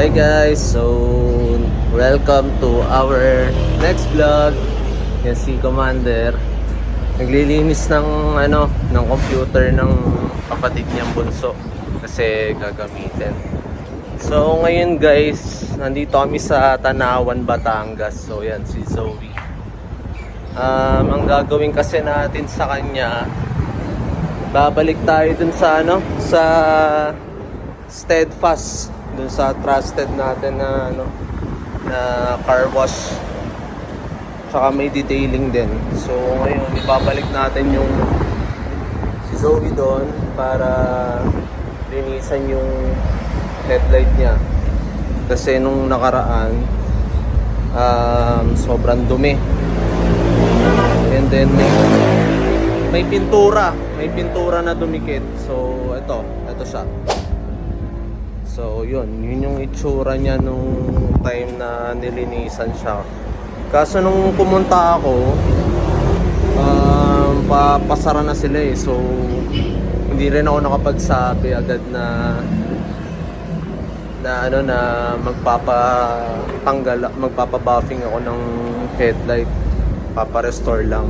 Hi guys, so welcome to our next vlog. Yan si Commander. Naglilinis ng ng computer ng kapatid niyang bunso kasi gagamitin. So ngayon guys, nandito kami sa Tanawan, Batangas. So yan si Zoe. Ang gagawin kasi natin sa kanya, babalik tayo dun sa sa Steadfast, dun sa trusted natin na na car wash. Tsaka may detailing din. So ngayon ibabalik natin yung si Zoe doon para linisan yung headlight niya. Kasi nung nakaraan sobrang dumi. And then may pintura na dumikit. So ito siya. So yun yung itsura niya nung time na nilinisan siya. Kaso nung pumunta ako, papasara na sila eh. So hindi rin ako nakapagsabi agad na magpapabuffing ako ng headlight. Papa-restore lang.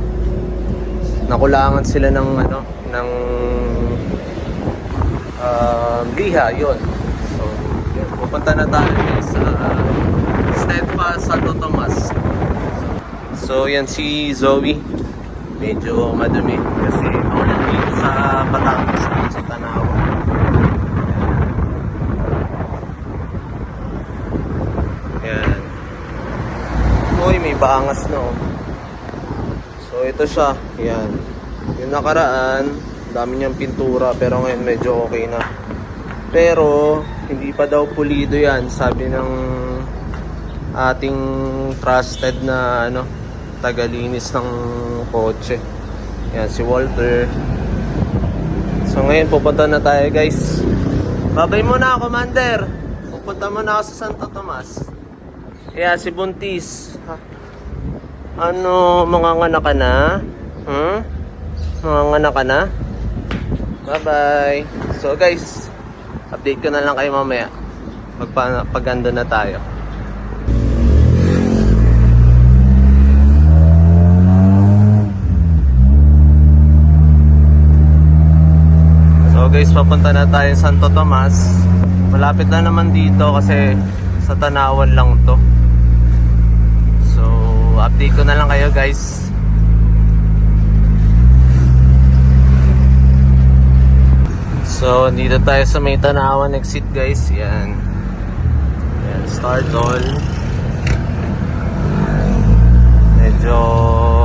Nakulangan sila ng liha, yun. So yun, pupunta na tayo sa Steadfast Santo Tomas. So yan si Zoe, medyo madumi kasi maulan dito sa Batangas, sa Tanawan. Yan. Uy, may baangas no. So ito siya, yan. Yung nakaraan, dami niyang pintura pero ngayon medyo okay na. Pero hindi pa daw pulido yan, sabi ng ating trusted na tagalinis ng kotse. Yan si Walter. So ngayon pupunta na tayo guys. Babay muna ako, Commander. Pupunta muna ako sa Santo Tomas. Yeah, si Buntis. Manganganak ka na? Manganganak ka na? Bye-bye. So guys, update ko na lang kayo mamaya pag ando na tayo. So guys, papunta na tayo sa Santo Tomas. Malapit na naman dito kasi sa Tanawan lang to. So update ko na lang kayo guys. So dito tayo sa may Tanawan exit guys. Yan. Yan, start all. Medyo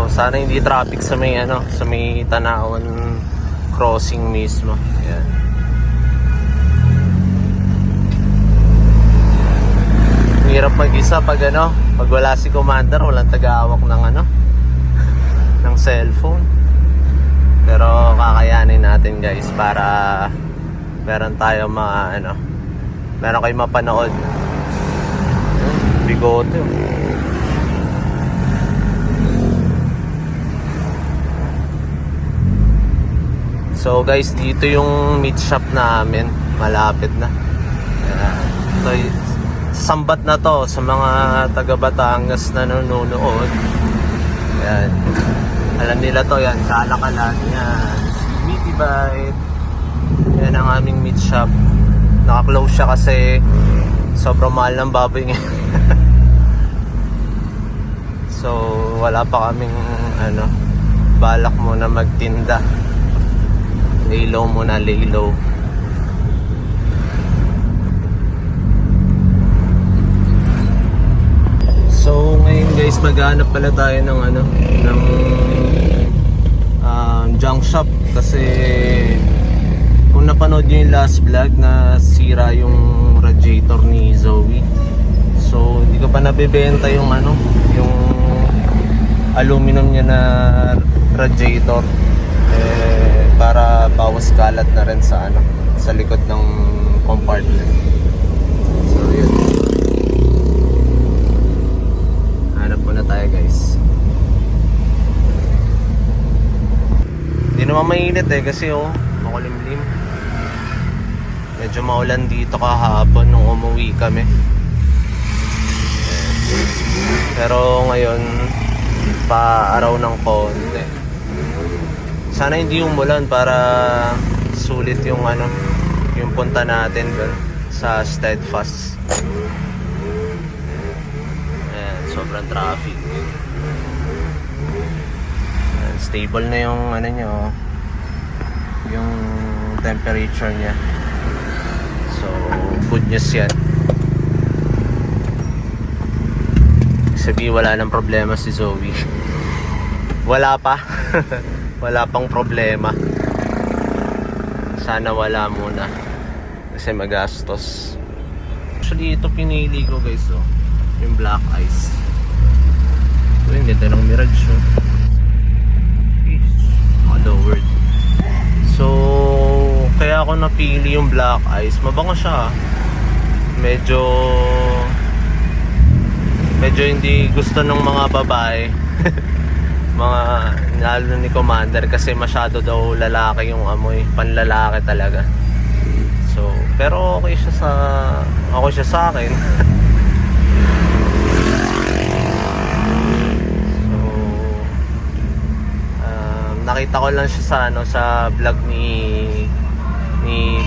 sana hindi traffic sa may sa may Tanawan crossing mismo. Yan. Hirap mag-isa pag pag wala si Commander, walang taga-hawak ng ng cellphone. Pero kakayanin natin guys para meron tayo meron kayong mapanood. Bigote. So guys, dito yung meat shop namin, malapit na. So, sambat na to sa mga taga Batangas na nanonood. Yan. Alam nila to, yan, Kalakalan, yan. Meaty Bite. Yan ang aming meat shop. Naka-close siya kasi sobrang mahal ng baboy ngayon. So, wala pa kaming balak muna magtinda. Lay low muna, lay low. So ngayon guys, maghanap pala tayo ng junk shop kasi kung napanood nyo yung last vlog na sira yung radiator ni Zoe. So hindi ko pa nabebenta yung yung aluminum niya na radiator para bawas kalat na rin sa sa likod ng compartment. So yun. Hanap muna tayo guys. Hindi naman mainit kasi makulimlim. Medyo maulan dito kahapon nung umuwi kami. Pero ngayon, pa-araw ng konti. Sana hindi umulan para sulit yung yung punta natin doon sa Steadfast. Ayan, sobrang traffic. Ayan, stable na yung nyo, yung temperature niya. So, good news yan. Sabi wala nang problema si Zoe. Wala pa. Wala pang problema. Sana wala muna. Kasi magastos. Actually, ito pinili ko guys, oh. Yung black ice. Ito yung ganda ng Mirage, oh. Hello world. So, kaya ako napili yung black ice. Mabango siya. Medyo hindi gusto ng mga babae. Mga lalo ni Commander kasi masyado daw lalaki yung amoy. Panlalaki talaga. So, pero okay siya sa akin. So, nakita ko lang siya sa vlog ni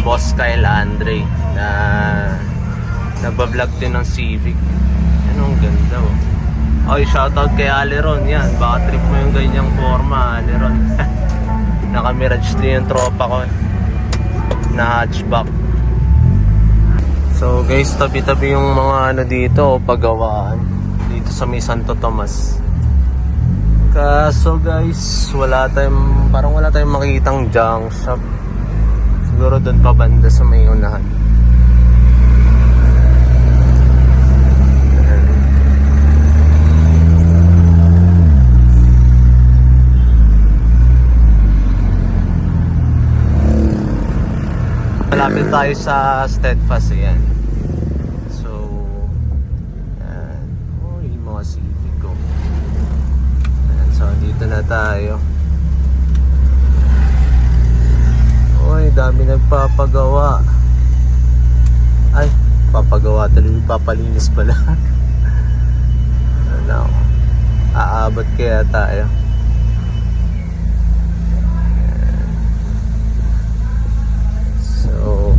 Boss Kyle Andre na nagba-vlog din ng Civic. Ang ganda, oh. Oy, shoutout kay Aleron. Yan, baka trip mo yung ganyang forma, Aleron. Naka-Mirage din yung tropa ko na hatchback. So guys, tabi-tabi yung mga dito, paggawaan dito sa may Santo Tomas. Kaso guys, parang wala tayong makikitang junk shop. Siguro doon pa banda sa may unahan. Malapit tayo sa Steadfast, yan. So, yan. Oh, yung mga Civic ko. Yan, so, dito na tayo. Uy, dami nagpapagawa. Ay, papagawa tuloy, papalinis pala. Ano, aabot kaya tayo. So,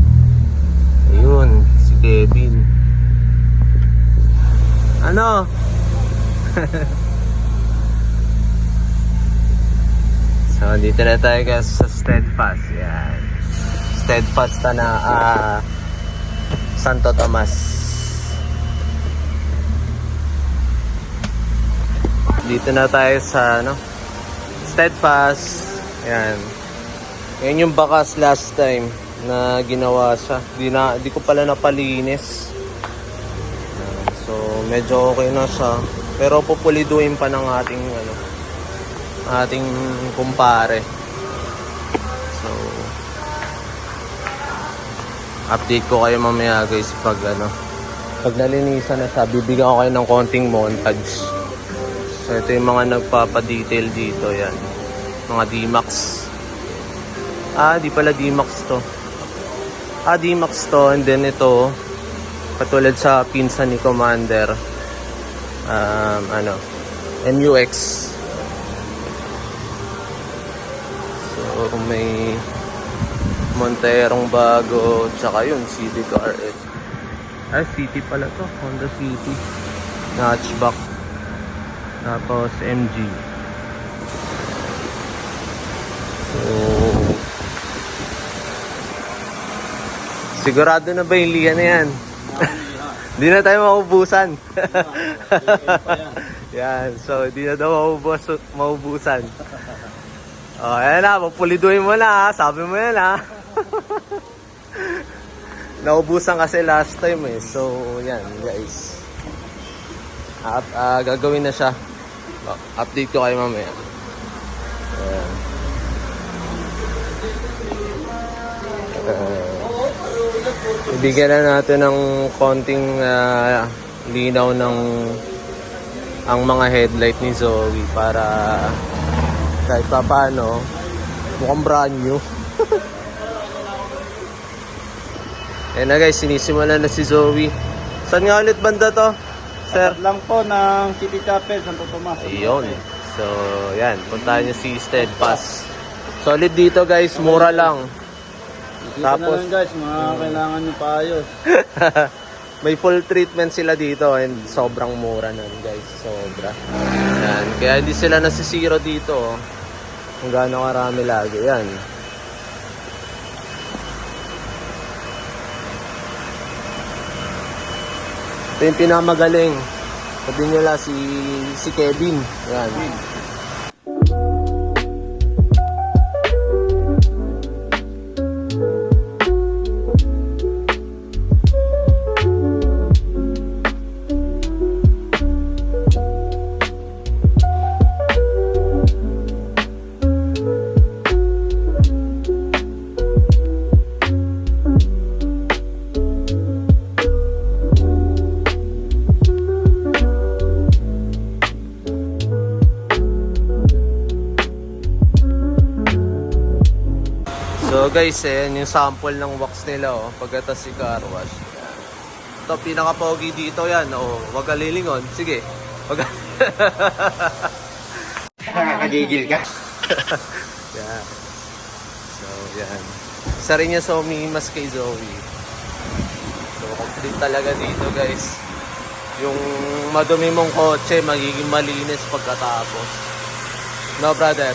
ayun, si Kevin. Ano? So, dito na tayo guys sa Steadfast. Yan. Steadfast na Santo Tomas. Dito na tayo sa Steadfast. Yan. Yan yung bakas last time na ginawa siya. Di ko pala napalinis. So medyo okay na siya. Pero pupuliduin pa ng ating kumpare. So update ko kayo mamaya guys pag nalinisan na siya. Bibigyan ko kayo ng konting montage. So ito yung mga nagpapa-detail dito, yan. Mga D-Max. Di pala D-Max to. D-Max to, and then ito katulad sa pinsan ni Commander, MUX. So may Monterong bago, tsaka yun Civic RS. City pala to, Honda City na hatchback, tapos MG. So sigurado na ba yung liha na yan? Hindi na tayo maubusan. Yan, so hindi na daw maubusan. Ayan na, pupuliduhin mo na, sabi mo yan ha. Naubusan kasi last time eh. So yan guys, gagawin na siya. Update ko kayo mamaya. Ayan. Ibigyan na natin ng konting linaw ng ang mga headlight ni Zoe para kahit pa paano mukhang brand new. Ayan na guys, sinisimulan na si Zoe. Saan nga ulit banda to? sir? Tapat lang po ng City Chapel, Santo Tomas. Ayun. So, yan. Puntahan nyo si Steadfast. Solid dito guys, mura lang. Kita Tapos- na lang guys, mga kailangan nyo paayos. May full treatment sila dito and sobrang mura nun guys. Sobra. Yan. Kaya hindi sila nasisiro dito. Oh. Kung gaano karami lagi. Yan. Ito yung pinamagaling. Sabi nila si Kevin. Yan. So guys, yan yung sample ng wax nila oh, pagkatas si car wash. Ito pinaka-pogi dito yan. Oh, wag ka lilingon. Sige. Wag ka. Nakakagigil ka. Yeah. So yan. Isa rin niya sa umiimas kay Zoe. So complete talaga dito guys. Yung madumi mong kotse magiging malinis pagkatapos. No brother?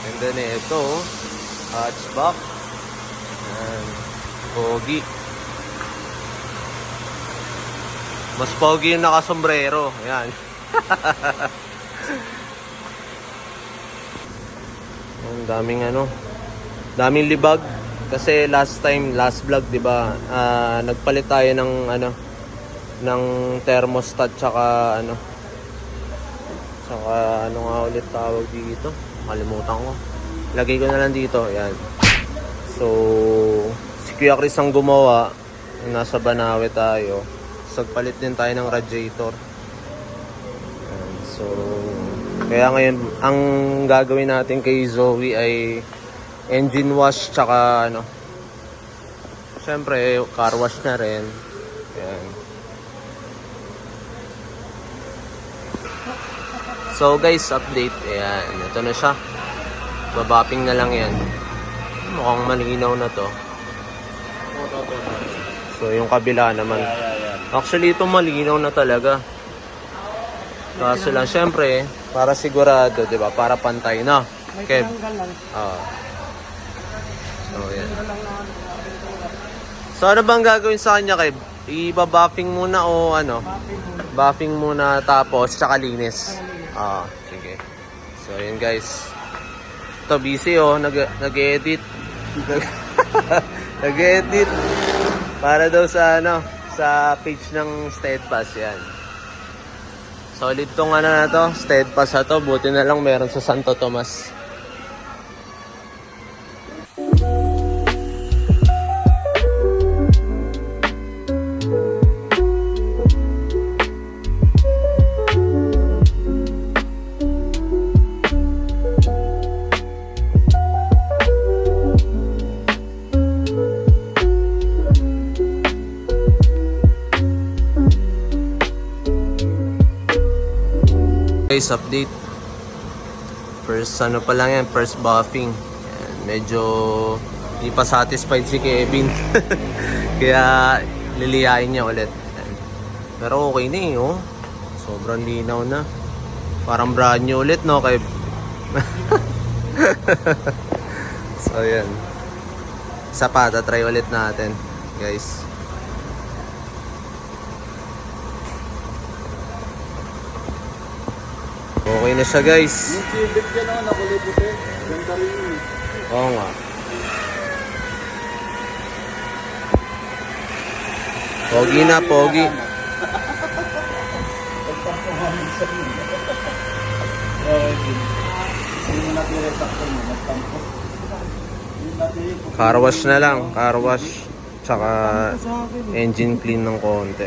And then ito, hatchback. Ayan. Pogi. Mas pogi yung nakasombrero. Ayan. Ang daming daming libag. Kasi last vlog, 'di ba? Nagpalit tayo ng ng thermostat tsaka ano nga ulit tawag dito. Kalimutan ko. Lagay ko na lang dito. Ayan. So, si Kuya Chris ang gumawa. Nasa Banawe tayo. Sagpalit din tayo ng radiator. Ayan. So, kaya ngayon, ang gagawin natin kay Zoe ay engine wash tsaka syempre, car wash na rin. Ayan. So guys, update. Ayan, ito na siya. Babapping na lang yan. Mukhang malinaw na to. So yung kabila naman. Actually ito malinaw na talaga. Kaso lang, syempre, para sigurado, di ba? Para pantay na. Kev. So yan. So ano bang gagawin sa kanya, Kev? Iba-buffing muna o buffing muna tapos tsaka linis. Sige. So, yun guys. Ito, busy nag-edit. Nag-edit. Para daw sa sa page ng Steadfast, yan. Solid tong na to, Steadfast na to. Buti na lang meron sa Santo Tomas. Guys, update. First pa lang yan, first buffing. Ayan, medyo hindi pa satisfied si Kevin. Kaya liliyain niya ulit. Ayan. Pero okay na oh. Sobrang linaw na. Parang brand new ulit kay So yan. Isa pa, try ulit natin guys. Okay na siya guys. Yung Civic yan nakulay puti. Ganda rin yun. Oo nga. Pogi na, pogi. Car wash na lang, car wash. Tsaka engine clean ng konti.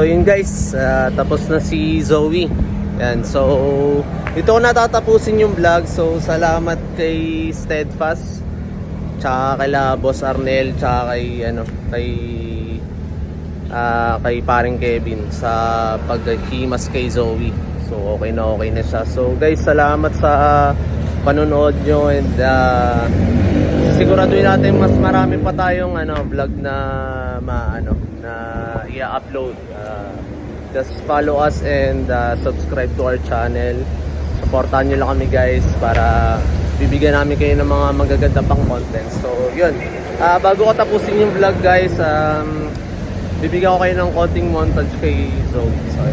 yun guys, tapos na si Zoe. Yan, so ito ko natatapusin yung vlog. So salamat kay Steadfast, tsaka kay Boss Arnel, tsaka kay paring Kevin sa paghimas kay Zoe. So okay na siya. So guys, salamat sa panonood nyo, and siguraduhin natin mas marami pa tayong vlog na na i-upload. Just follow us and subscribe to our channel. Supportahan nyo lang kami guys para bibigyan namin kayo ng mga magaganda pang content. So yun, bago ko tapusin yung vlog guys, bibigyan ko kayo ng konting montage kay Zoe. So